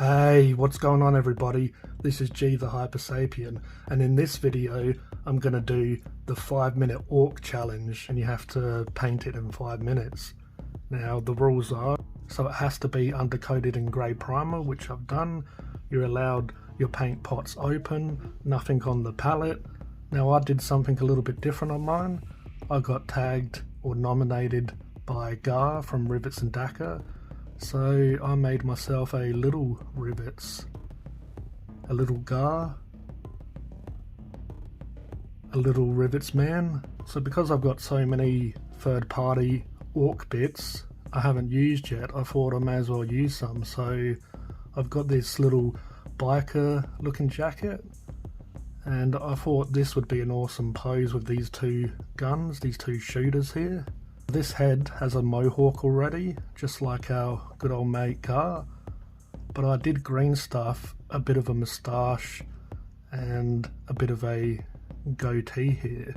Hey, what's going on everybody? This is G The Hypersapien, and in this video I'm going to do the 5-minute Ork challenge, and you have to paint it in 5 minutes. Now the rules are, so it has to be undercoated in grey primer, which I've done. You're allowed your paint pots open, nothing on the palette. Now I did something a little bit different on mine. I got tagged or nominated by Gar from Rivetz and Dakka. So I made myself a little Rivetz, a little Gar, a little Rivetz man. So because I've got so many third-party Ork bits I haven't used yet, I thought I may as well use some. So I've got this little biker looking jacket, and I thought this would be an awesome pose with these two guns, these two shooters here. This head has a mohawk already, just like our good old mate Gar, but I did green stuff, a bit of a moustache and a bit of a goatee here.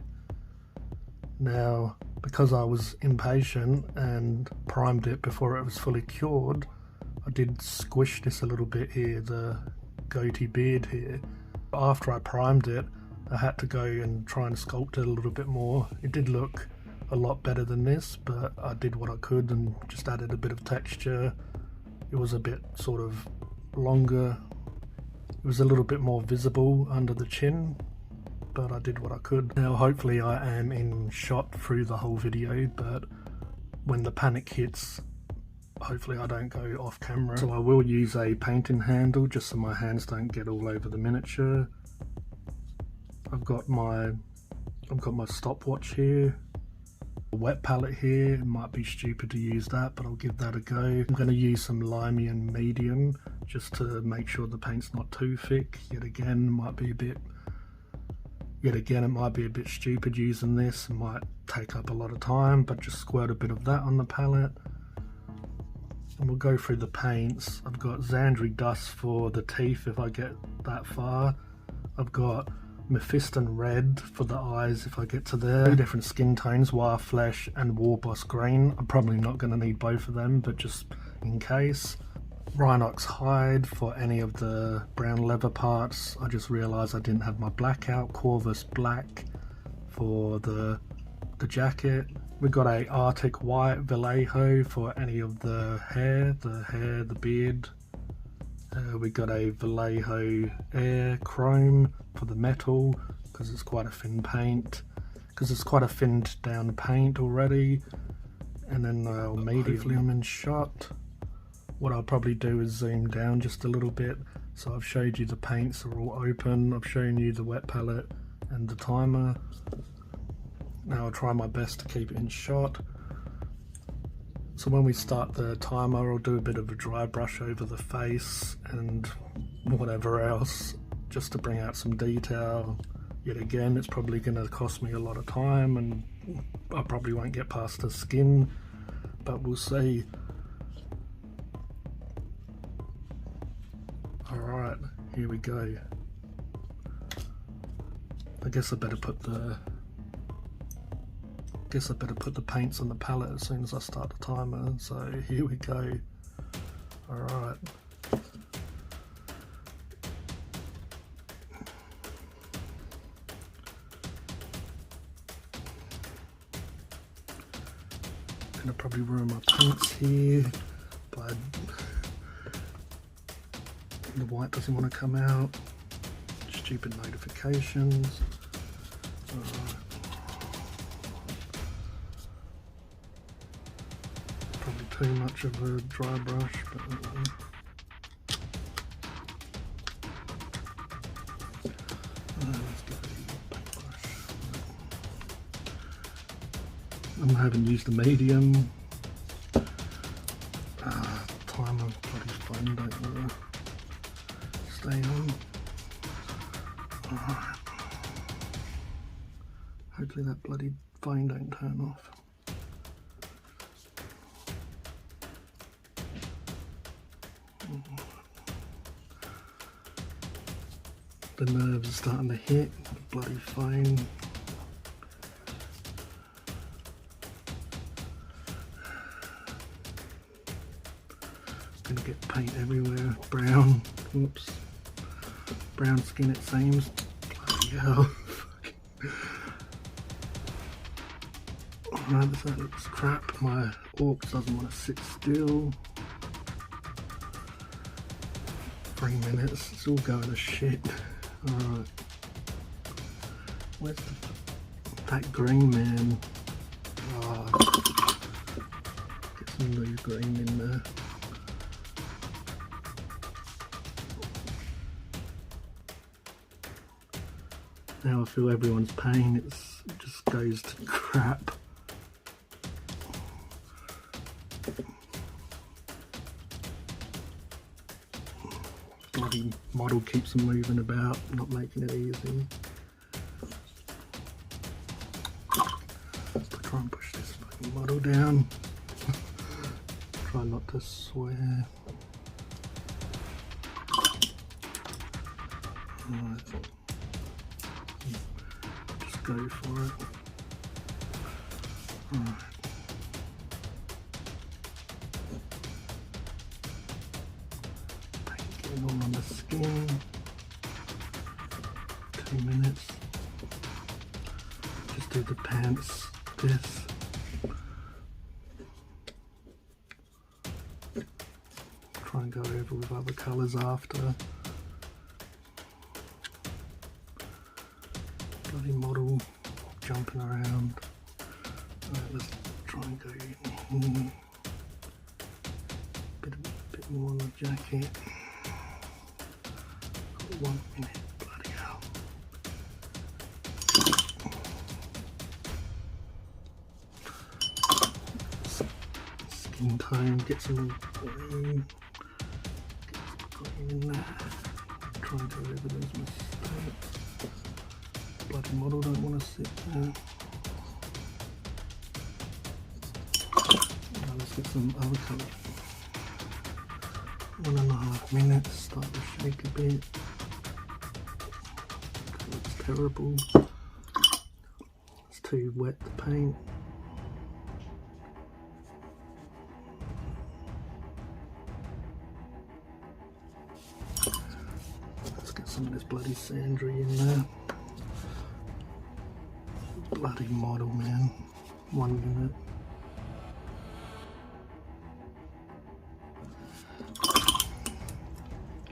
Now, because I was impatient and primed it before it was fully cured, I did squish this a little bit here, the goatee beard here. After I primed it, I had to go and try and sculpt it a little bit more. It did look a lot better than this, but I did what I could and just added a bit of texture. It was a bit sort of longer, it was a little bit more visible under the chin, but I did what I could. Now hopefully I am in shot through the whole video, but when the panic hits, hopefully I don't go off camera. So I will use a painting handle just so my hands don't get all over the miniature. I've got my stopwatch here. A wet palette here, it might be stupid to use that, but I'll give that a go. I'm going to use some limey and medium just to make sure the paint's not too thick. Yet again, it might be a bit stupid using this. It might take up a lot of time, but just squirt a bit of that on the palette. And we'll go through the paints. I've got Xandri Dust for the teeth if I get that far. I've got Mephiston Red for the eyes if I get to there. 2 different skin tones, Wire Flesh and Warboss Green. I'm probably not going to need both of them, but just in case. Rhinox Hide for any of the brown leather parts. I just realised I didn't have my black out. Corvus Black for the jacket. We got a Arctic White Vallejo for any of the hair, the beard. We got a Vallejo Air Chrome for the metal, because it's quite a thin paint, because it's quite a thinned down paint already. And then immediately I'm in shot. What I'll probably do is zoom down just a little bit. So I've showed you the paints are all open, I've shown you the wet palette and the timer. Now I'll try my best to keep it in shot. So when we start the timer, I'll do a bit of a dry brush over the face and whatever else, just to bring out some detail. Yet again, it's probably going to cost me a lot of time, and I probably won't get past the skin, but we'll see. Alright, here we go. I guess I better put the paints on the palette as soon as I start the timer. So here we go. Alright. Gonna probably ruin my paints here, but the white doesn't want to come out. Stupid notifications. Alright. Too much of a dry brush, but let's get a paintbrush. I haven't used the medium. Timer, bloody phone don't want to stay on. Alright. Hopefully that bloody phone don't turn off. The nerves are starting to hit, the bloody phone. Gonna get paint everywhere. Brown. Oops. Brown skin it seems. Bloody hell. Alright, that looks crap. My Ork doesn't want to sit still. 3 minutes, it's all going to shit. Alright. Where's that green man? Oh, get some new green in there. Now I feel everyone's pain, it just goes to crap. Bloody model keeps them moving about, not making it easy. Try and push this fucking model down. Try not to swear. Alright. Just go for it. Alright. Paint getting all on the skin. 2 minutes. Just do the pants. This. Try and go over with other colours after. Bloody model jumping around. Alright, let's try and go in. Bit more on the jacket. Got 1 minute. Bloody hell. Skin tone, get some green. Get some green in there. Try and go over those mistakes. Bloody model don't want to sit there. Now let's get some other colour. 1.5 minutes, start to shake a bit. That looks terrible. It's too wet to paint. Let's get some of this bloody sandry in there. Bloody model, man. 1 minute.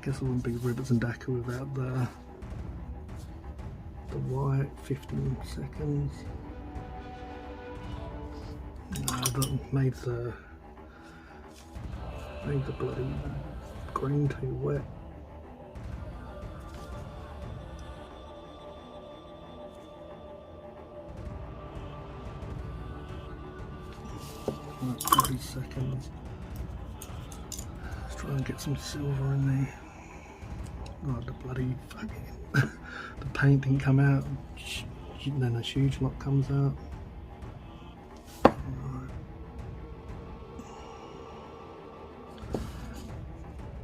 Guess it wouldn't be Rivetz and Dakka without the white. 15 seconds. No, that made the bloody green too wet. Right, 30 seconds. Let's try and get some silver in there. Oh, the bloody fucking the paint didn't come out. Then a huge lot comes out. Right.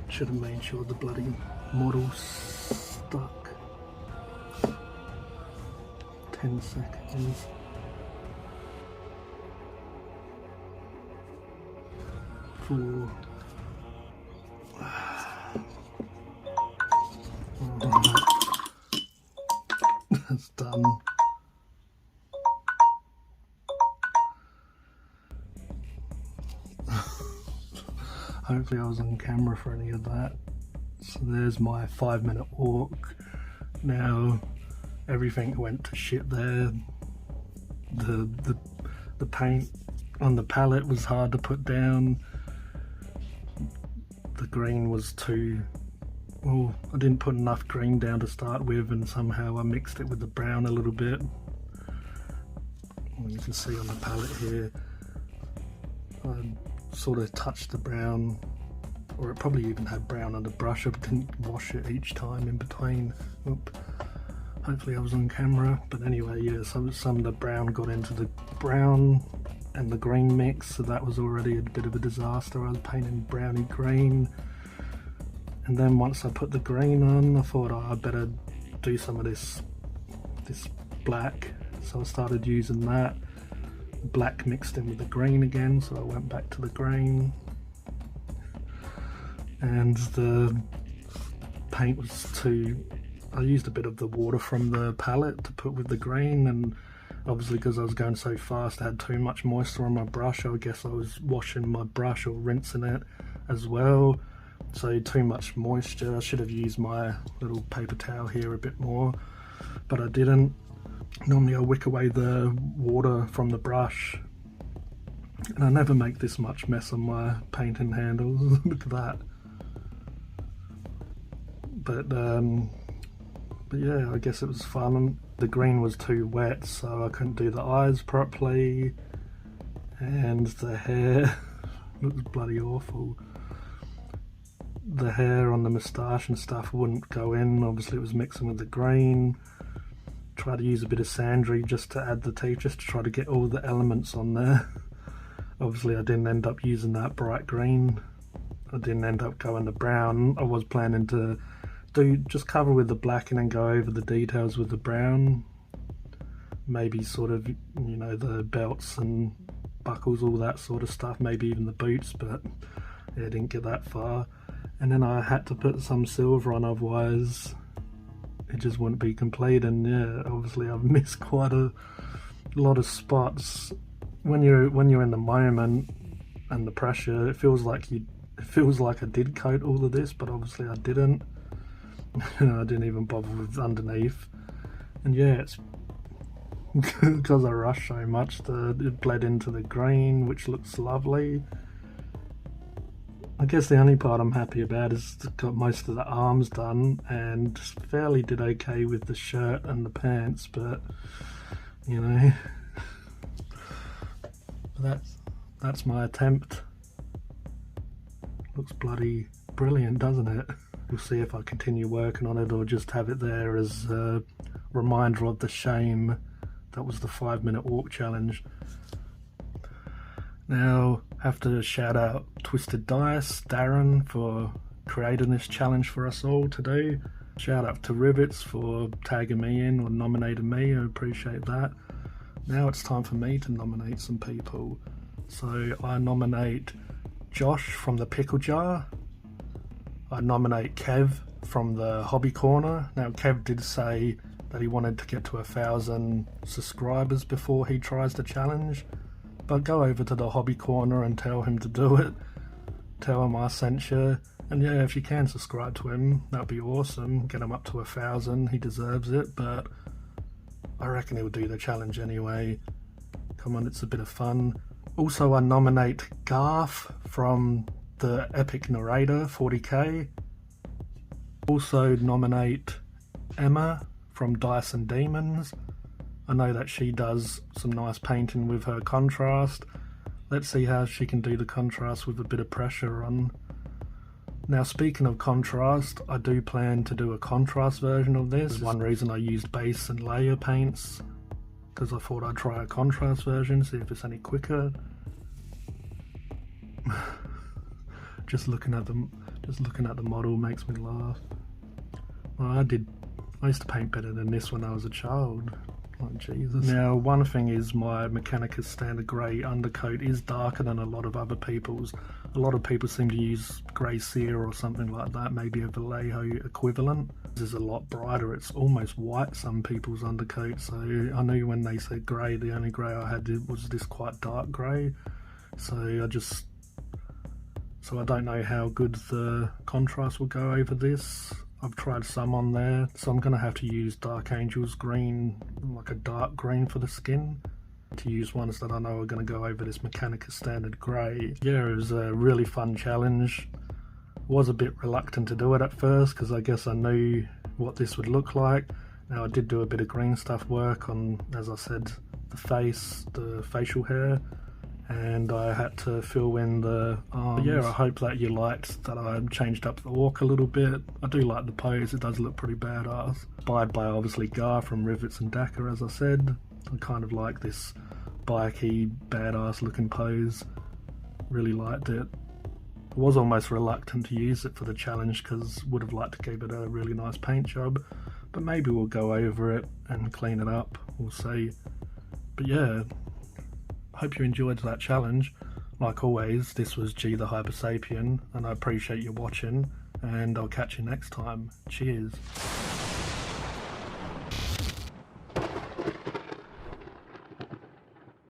Should have made sure the bloody model stuck. 10 seconds. Four. That's done. Hopefully I was on camera for any of that. So there's my 5-minute Ork. Now everything went to shit there. The paint on the palette was hard to put down. The green was too... Well, I didn't put enough green down to start with, and somehow I mixed it with the brown a little bit. Well, you can see on the palette here, I sort of touched the brown, or it probably even had brown on the brush. I didn't wash it each time in between. Oop. Hopefully I was on camera, but anyway, yeah, some of the brown got into the brown and the green mix, so that was already a bit of a disaster. I was painting browny green. And then once I put the green on, I thought, oh, I better do some of this black. So I started using that. Black mixed in with the green again, so I went back to the green. and the paint was too... I used a bit of the water from the palette to put with the green, and obviously because I was going so fast I had too much moisture on my brush. I guess I was washing my brush or rinsing it as well, so too much moisture. I should have used my little paper towel here a bit more, but I didn't. Normally I wick away the water from the brush, and I never make this much mess on my painting handles. Look at that. But yeah, I guess it was fun. The green was too wet, so I couldn't do the eyes properly, and the hair looks bloody awful. The hair on the moustache and stuff wouldn't go in. Obviously it was mixing with the green. Tried to use a bit of sandry just to add the teeth, just to try to get all the elements on there. Obviously I didn't end up using that bright green. I didn't end up going to brown. I was planning to just cover with the black and then go over the details with the brown. Maybe sort of, you know, the belts and buckles, all that sort of stuff, maybe even the boots, but yeah, didn't get that far. And then I had to put some silver on, otherwise it just wouldn't be complete. And yeah, obviously I've missed quite a lot of spots. When you're in the moment and the pressure, it feels like I did coat all of this, but obviously I didn't. I didn't even bother with underneath. And yeah, it's because I rushed so much that it bled into the green, which looks lovely. I guess the only part I'm happy about is got most of the arms done, and fairly did okay with the shirt and the pants, but you know, that's my attempt. Looks bloody brilliant, doesn't it? We'll see if I continue working on it or just have it there as a reminder of the shame that was the 5-minute walk challenge. Now, have to shout out Twisted Dice, Darren, for creating this challenge for us all to do. Shout out to Rivetz for tagging me in or nominating me, I appreciate that. Now it's time for me to nominate some people. So I nominate Josh from the Pickle Jar. I nominate Kev from the Hobby Corner. Now Kev did say that he wanted to get to 1,000 subscribers before he tries the challenge, but go over to the Hobby Corner and tell him to do it. Tell him I sent you, and yeah, if you can subscribe to him, that'd be awesome. Get him up to 1,000, he deserves it, but I reckon he'll do the challenge anyway. Come on, it's a bit of fun. Also, I nominate Garth from the Epic Narrator, 40k. Also nominate Emma from Dice and Demons. I know that she does some nice painting with her contrast. Let's see how she can do the contrast with a bit of pressure on. Now, speaking of contrast, I do plan to do a contrast version of this. There's one reason I used base and layer paints, because I thought I'd try a contrast version, see if it's any quicker. Just looking at the model makes me laugh. Well, I used to paint better than this when I was a child. Like Jesus. Now, one thing is my Mechanicus Standard Grey undercoat is darker than a lot of other people's. A lot of people seem to use grey cere or something like that, maybe a Vallejo equivalent. This is a lot brighter, it's almost white, some people's undercoat, so I knew when they said grey, the only grey I had was this quite dark grey. So I don't know how good the contrast will go over this. I've tried some on there, so I'm going to have to use Dark Angel's green, like a dark green for the skin, to use ones that I know are going to go over this Mechanicus Standard Grey. Yeah, it was a really fun challenge. Was a bit reluctant to do it at first, because I guess I knew what this would look like. Now I did do a bit of green stuff work on, as I said, the face, the facial hair, and I had to fill in the arms. But yeah, I hope that you liked that I changed up the Ork a little bit. I do like the pose, it does look pretty badass. Inspired by obviously Gar from Rivetz and Dakka, as I said. I kind of like this bikey, badass looking pose. Really liked it. I was almost reluctant to use it for the challenge because would have liked to give it a really nice paint job. But maybe we'll go over it and clean it up, we'll see. But yeah, hope you enjoyed that challenge. Like always, this was G The Hypersapien, and I appreciate you watching, and I'll catch you next time. Cheers.